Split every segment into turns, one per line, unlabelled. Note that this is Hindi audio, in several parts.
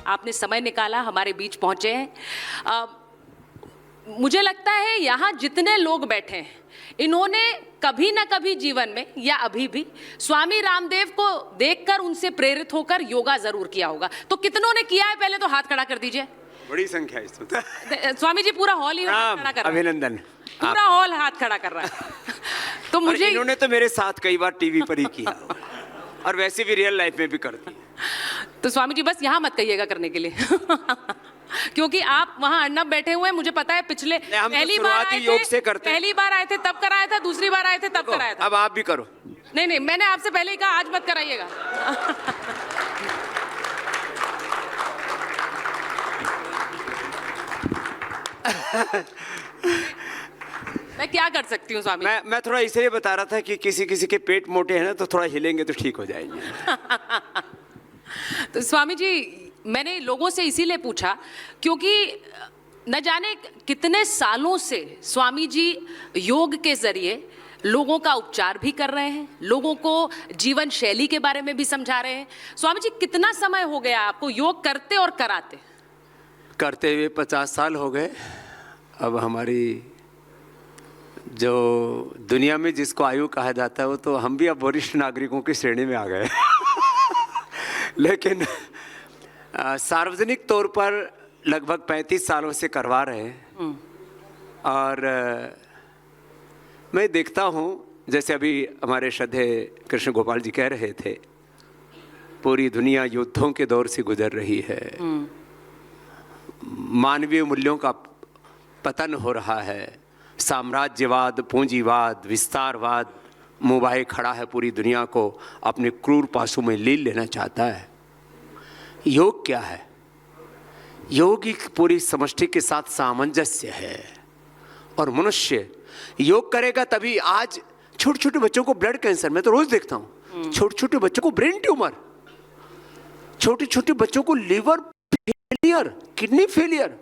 आपने समय निकाला, हमारे बीच पहुंचे हैं। मुझे लगता है यहाँ जितने लोग बैठे हैं, इन्होंने कभी ना कभी जीवन में या अभी भी स्वामी रामदेव को देखकर, उनसे प्रेरित होकर योगा जरूर किया होगा। तो कितनों ने किया है, पहले तो हाथ खड़ा कर दीजिए।
बड़ी संख्या इसमें।
स्वामी जी पूरा हॉल ही हाथ खड़ा कर रहा है।
अभिनंदन,
पूरा हॉल हाथ खड़ा कर रहा है। तो मुझे
इन्होंने तो मेरे साथ कई बार टीवी पर ही किया और वैसे भी रियल लाइफ में भी करती है।
तो स्वामी जी बस यहाँ मत कहिएगा करने के लिए क्योंकि आप वहाँ अर्नब बैठे हुए हैं, मुझे पता है। पिछले पहली बार आए
योग से करते,
पहली बार आए थे तब कराया था, दूसरी बार आए थे तब कराया था।
अब आप भी करो।
नहीं नहीं, मैंने आपसे पहले ही कहा आज मत कराइएगा। मैं क्या कर सकती हूँ स्वामी?
मैं थोड़ा इसलिए बता रहा था कि किसी किसी के पेट मोटे हैं ना, तो थोड़ा हिलेंगे तो ठीक हो जाएंगे।
तो स्वामी जी, मैंने लोगों से इसीलिए पूछा क्योंकि न जाने कितने सालों से स्वामी जी योग के जरिए लोगों का उपचार भी कर रहे हैं, लोगों को जीवन शैली के बारे में भी समझा रहे हैं। स्वामी जी, कितना समय हो गया आपको योग करते और कराते?
करते हुए 50 साल हो गए। अब हमारी जो दुनिया में जिसको आयु कहा जाता है, वो तो हम भी अब वरिष्ठ नागरिकों की श्रेणी में आ गए। लेकिन सार्वजनिक तौर पर लगभग 35 सालों से करवा रहे हैं। और मैं देखता हूँ, जैसे अभी हमारे श्रद्धेय कृष्ण गोपाल जी कह रहे थे, पूरी दुनिया युद्धों के दौर से गुजर रही है, मानवीय मूल्यों का पतन हो रहा है, साम्राज्यवाद, पूंजीवाद, विस्तारवाद मुंह खड़ा है, पूरी दुनिया को अपने क्रूर पासों में लीन लेना चाहता है। योग क्या है? योग एक पूरी समष्टि के साथ सामंजस्य है। और मनुष्य योग करेगा तभी, आज छोटे छोटे बच्चों को ब्लड कैंसर, मैं तो रोज देखता हूँ, छोटे छोटे बच्चों को ब्रेन ट्यूमर, छोटे छोटे बच्चों को लिवर फेलियर, किडनी फेलियर,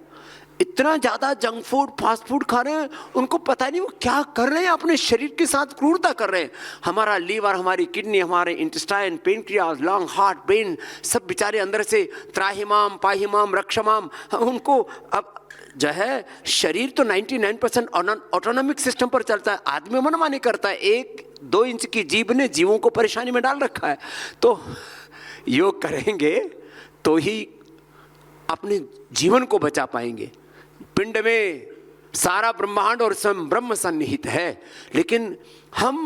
इतना ज्यादा जंक फूड, फास्ट फूड खा रहे हैं, उनको पता नहीं वो क्या कर रहे हैं, अपने शरीर के साथ क्रूरता कर रहे हैं। हमारा लीवर, हमारी किडनी, हमारे intestine, pancreas, lung, heart, brain, सब बेचारे अंदर से त्राहिमाम, पाहिमाम, रक्षमाम, उनको अब जो है शरीर तो 99% ऑटोनॉमिक सिस्टम पर चलता है, आदमी मनमानी करता है। 1-2 इंच की जीभ ने जीवों को परेशानी में डाल रखा है। तो योग करेंगे तो ही अपने जीवन को बचा पाएंगे। पिंड में सारा ब्रह्मांड और स्वयं ब्रह्म सन्निहित है, लेकिन हम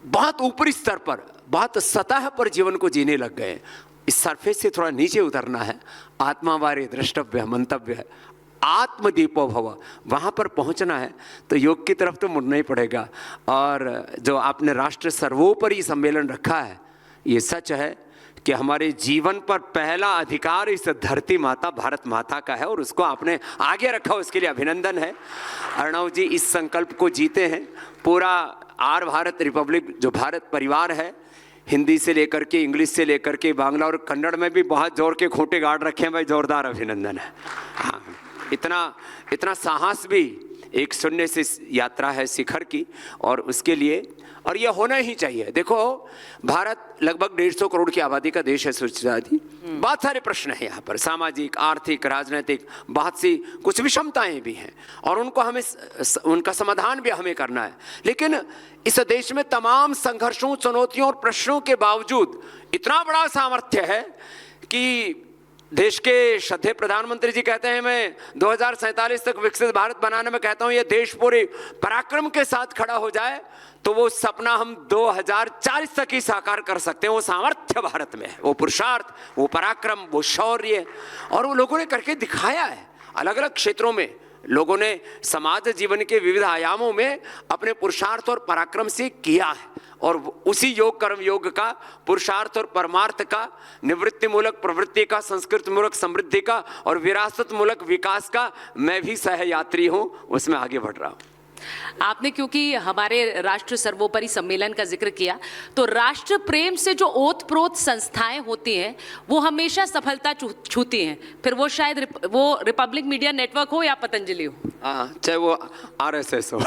बहुत ऊपरी स्तर पर, बहुत सतह पर जीवन को जीने लग गए। इस सरफेस से थोड़ा नीचे उतरना है। आत्मावारे द्रष्टव्य मंतव्य है, आत्मदीपो भव, वहाँ पर पहुँचना है तो योग की तरफ तो मुड़ना ही पड़ेगा। और जो आपने राष्ट्र सर्वोपरि सम्मेलन रखा है, ये सच है कि हमारे जीवन पर पहला अधिकार इस धरती माता भारत माता का है, और उसको आपने आगे रखा, उसके लिए अभिनंदन है। अर्णव जी इस संकल्प को जीते हैं। पूरा आर भारत रिपब्लिक जो भारत परिवार है, हिंदी से लेकर के इंग्लिश से लेकर के बांग्ला और कन्नड़ में भी बहुत जोर के खूंटे गाड़ रखे हैं भाई, जोरदार अभिनंदन है। हाँ, इतना साहस भी एक शून्य से यात्रा है शिखर की, और उसके लिए, और ये होना ही चाहिए। देखो, भारत लगभग 150 करोड़ की आबादी का देश है सुचिता जी। बहुत सारे प्रश्न हैं यहाँ पर, सामाजिक, आर्थिक, राजनीतिक, बहुत सी कुछ विषमताएं भी हैं, और उनको हमें उनका समाधान भी हमें करना है। लेकिन इस देश में तमाम संघर्षों, चुनौतियों और प्रश्नों के बावजूद इतना बड़ा सामर्थ्य है कि देश के श्रद्धेय प्रधानमंत्री जी कहते हैं, मैं 2047 तक विकसित भारत बनाने में कहता हूं, ये देश पूरे पराक्रम के साथ खड़ा हो जाए तो वो सपना हम 2040 तक ही साकार कर सकते हैं। वो सामर्थ्य भारत में है, वो पुरुषार्थ, वो पराक्रम, वो शौर्य, और वो लोगों ने करके दिखाया है। अलग अलग क्षेत्रों में लोगों ने समाज जीवन के विविध आयामों में अपने पुरुषार्थ और पराक्रम से किया है, और उसी योग, कर्म योग का, पुरुषार्थ और परमार्थ का, निवृत्ति मूलक प्रवृत्ति का, संस्कृत मूलक समृद्धि का और विरासत मूलक विकास का मैं भी सहयात्री हूं, उसमें आगे बढ़ रहा हूं।
आपने क्योंकि हमारे राष्ट्र सर्वोपरि सम्मेलन का जिक्र किया, तो राष्ट्र प्रेम से जो ओत प्रोत संस्थाएं होती हैं वो हमेशा सफलता छूती हैं। फिर वो शायद वो रिपब्लिक मीडिया नेटवर्क हो या पतंजलि हो,
हाँ, चाहे वो RSS हो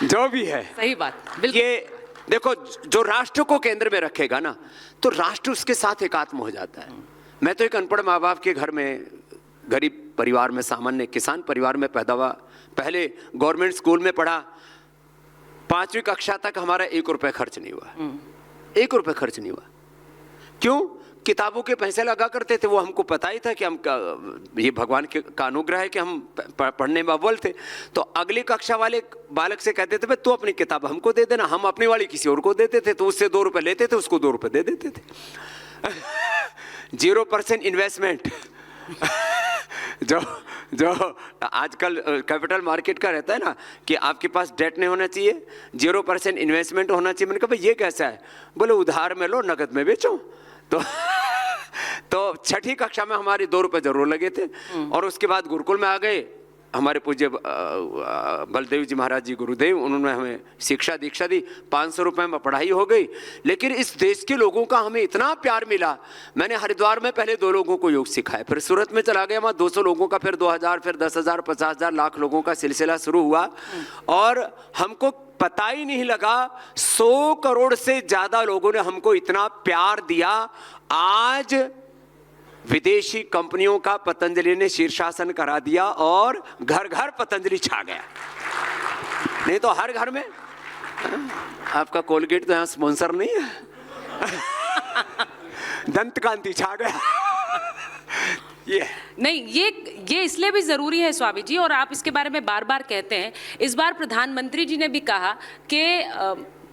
जो भी है,
सही बात, बिल्कुल।
ये देखो, जो राष्ट्र को केंद्र में रखेगा ना, तो राष्ट्र उसके साथ एकात्म हो जाता है। मैं तो एक अनपढ़ माँ बाप के घर में, गरीब परिवार में, सामान्य किसान परिवार में पैदा हुआ। पहले गवर्नमेंट स्कूल में पढ़ा, 5वीं कक्षा तक हमारा 1 रुपये खर्च नहीं हुआ, 1 रुपये खर्च नहीं हुआ। क्यों? किताबों के पैसे लगा करते थे, वो हमको पता ही था कि हम ये भगवान का अनुग्रह है कि हम पढ़ने में अव्वल थे। तो अगली कक्षा वाले बालक से कहते थे भाई तू अपनी किताब हमको दे देना, हम अपनी वाली किसी और को देते थे, तो उससे 2 रुपये लेते थे, उसको 2 रुपये दे देते थे। 0% इन्वेस्टमेंट। जो आजकल कैपिटल मार्केट का रहता है ना कि आपके पास डेट नहीं होना चाहिए, 0% इन्वेस्टमेंट होना चाहिए। मैंने कहा भाई ये कैसा है? बोले उधार में लो, नगद में बेचो। तो 6ठी कक्षा में हमारे 2 रुपये जरूर लगे थे। और उसके बाद गुरुकुल में आ गए। हमारे पूज्य बलदेव जी महाराज जी गुरुदेव, उन्होंने हमें शिक्षा दीक्षा दी, 500 रुपये में पढ़ाई हो गई। लेकिन इस देश के लोगों का हमें इतना प्यार मिला। मैंने हरिद्वार में पहले 2 लोगों को योग सिखाया, फिर सूरत में चला गया, वहाँ 200 लोगों का, फिर 2000, फिर 10,000, 50,000, लाख लोगों का सिलसिला शुरू हुआ। और हमको पता ही नहीं लगा 100 करोड़ से ज्यादा लोगों ने हमको इतना प्यार दिया। आज विदेशी कंपनियों का पतंजलि ने शीर्षासन करा दिया और घर घर पतंजलि छा गया। नहीं तो हर घर में आपका कोलगेट तो यहां स्पॉन्सर नहीं है। दंत कांति छा गया।
नहीं, ये इसलिए भी जरूरी है स्वामी जी, और आप इसके बारे में बार बार कहते हैं। इस बार प्रधानमंत्री जी ने भी कहा कि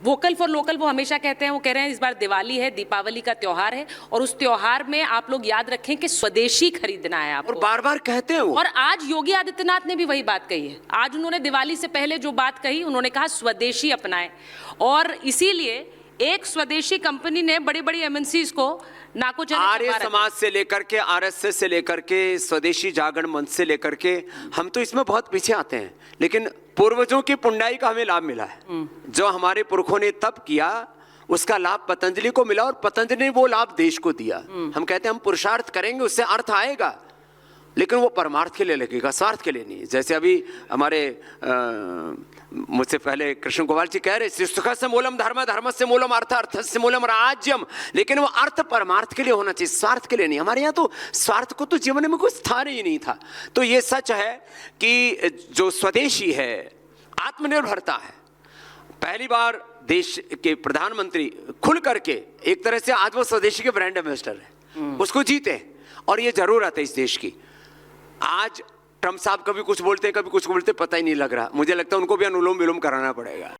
वोकल फॉर लोकल वो हमेशा कहते हैं, वो कह रहे हैं इस बार दिवाली है, दीपावली का त्योहार है, और उस त्योहार में आप लोग याद रखें कि स्वदेशी खरीदना है आपको।
और बार बार कहते हैं वो।
और आज योगी आदित्यनाथ ने भी वही बात कही है। आज उन्होंने दिवाली से पहले जो बात कही, उन्होंने कहा स्वदेशी अपनाएं। और इसीलिए एक स्वदेशी कंपनी ने बड़ी बड़ी एमएनसीज को नाको चने
आर्य समाज से लेकर के, आरएसएस से लेकर के, स्वदेशी जागरण मंच से लेकर के, हम तो इसमें बहुत पीछे आते हैं। लेकिन पूर्वजों की पुण्डाई का हमें लाभ मिला है। जो हमारे पुरखों ने तप किया उसका लाभ पतंजलि को मिला, और पतंजलि ने वो लाभ देश को दिया। हम कहते हैं हम पुरुषार्थ करेंगे उससे अर्थ आएगा, लेकिन वो परमार्थ के लिए लगेगा, स्वार्थ के लिए नहीं। जैसे अभी हमारे मुझसे पहले कृष्ण गोपाल जी कह रहे सुख से मूलम धर्म, धर्म से मूलम अर्थ, अर्थ से मूलम राज्यम। लेकिन वो अर्थ परमार्थ के लिए होना चाहिए, स्वार्थ के लिए नहीं। हमारे यहाँ तो स्वार्थ को तो जीवन में कुछ स्थान ही नहीं था। तो ये सच है कि जो स्वदेशी है, आत्मनिर्भरता है। पहली बार देश के प्रधानमंत्री खुल करके एक तरह से आज वो स्वदेशी के ब्रांड एम्बेसडर है, उसको जीते। और ये जरूरत है इस देश की। आज ट्रम्प साहब कभी कुछ बोलते हैं, कभी कुछ बोलते हैं, पता ही नहीं लग रहा। मुझे लगता है उनको भी अनुलोम विलोम कराना पड़ेगा।